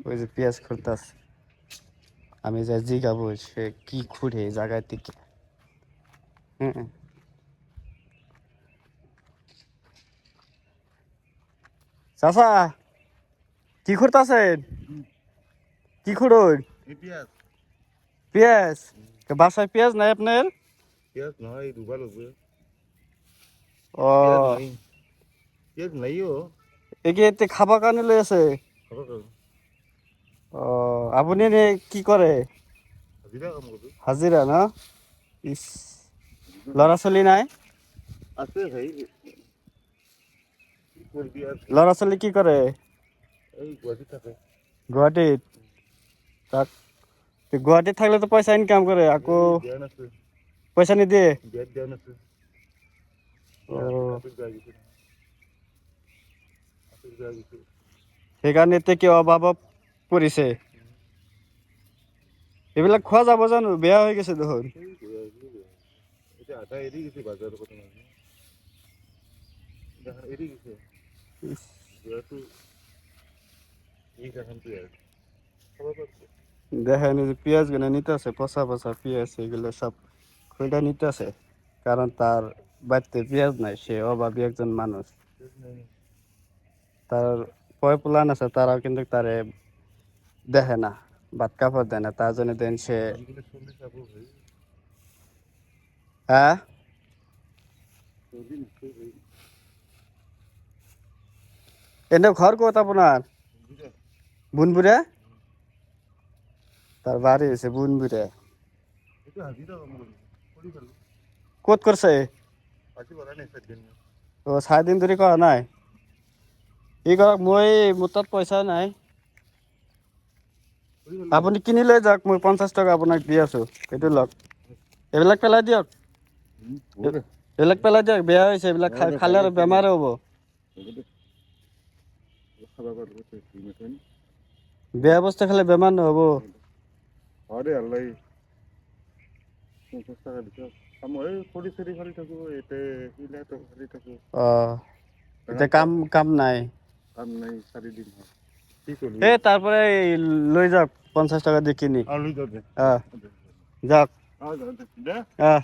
ওই যে পেঁয়াজ খুঁড়তাছে, আমি যা জিগাবো সে কি খুঁড়ে এই জায়গায় থেকে। হ্যাঁ, চাচা কি খুঁড়তাছেন? কি খুঁড়ুন? পেঁয়াজ পেঁয়াজ? বাসায় পেঁয়াজ নাই আপনার? পেঁয়াজ নহয় ৰুবা লাগবে ও, পেঁয়াজ নাই ও একে এতে খাবাৰ কানে লই আছে। খাব পাৰো ও, আপনি এনে কি কৰে? হাজিৰা কাম কৰোঁ হাজিৰা না? ইস, লড়া চলি নাই? আছে ভাই কি কৰবি আৰ লড়া চলি কি কৰে? এই গুৱাহাটী থাকে গুয়াহাটিত? তাক গুয়াহাটিত থাকলে তো পয়সা ইনকাম করে, আকো এই জ্ঞান আছে পয়সা নিদিয়ে? বিয়াত জ্ঞান আছে ও, আপেল বেয়া গৈছে আপেল বেয়া গৈছে সেইকাৰণে এতিয়া কি অভাৱ পৰিছে? এইবিলাক খোৱা যাব জানো? বেয়া হৈ গৈছে দেখোন। এই বেয়া গৈছে এতিয়া আধা এৰি গৈছে বাজাৰৰ কথা নহয় দেখা এৰি গৈছে ইস, বেয়াটো এই কাহানটো আর খাব পারছে দেখেন এই যে পেঁয়াজ গুলো নিতে আছে, পচা পচা পেঁয়াজ এগুলো সব খুঁড়ে নিতে আছে, কারণ তার বাড়িতে পেঁয়াজ নাই, সে অভাবী একজন মানুষ। তার পয় প্লান আছে, তারাও কিন্তু তারে দেখে না, ভাত কাপড় দেয় না, তার জন্য দেন সে। এগুলো শুনলে যাবো ভাই হ্যাঁ, চলি নিশ্চয় ভাই এনে ঘর কোথ আপনার? বুঝা বুনবুরে? তার বাড়ি হয়েছে বুনবুরে। এটা হাজিরা কাম করি করি ফেলো কোথ করছে? আজি করা নাই স্যার দিন ও 4 দিন ধরে করা নাই? ই কৰক, মই মোৰ তাত পইচা নাই, করি ফেলো আপুনি কিনি লৈ যাওক, মই 50 টকা আপোনাক দি আছো, এইটো লওক। এইবিলাক পেলাই দিয়ক, ওরে এইবিলাক পেলাই দিয়ক, বেয়া হৈছে এইবিলাক, খালে আৰু বেমাৰে হ'ব। খাবাৰ পাৰবো তো ঠিক মতন বেয়া বস্তু খালে বেমাৰ নহ'ব। আৰে আল্লাহ 50 টাকা দিছ মই খৰি চৰি খালি থাকো এতে কিলা তো খালি থাকো এতিয়া কাম নাই। কাম নাই 4 দিন হয় কি করবি এই তারপরে লৈ যাওক 50 টাকা দিয়ে কিনি। আলু দে যাওক। দে আহ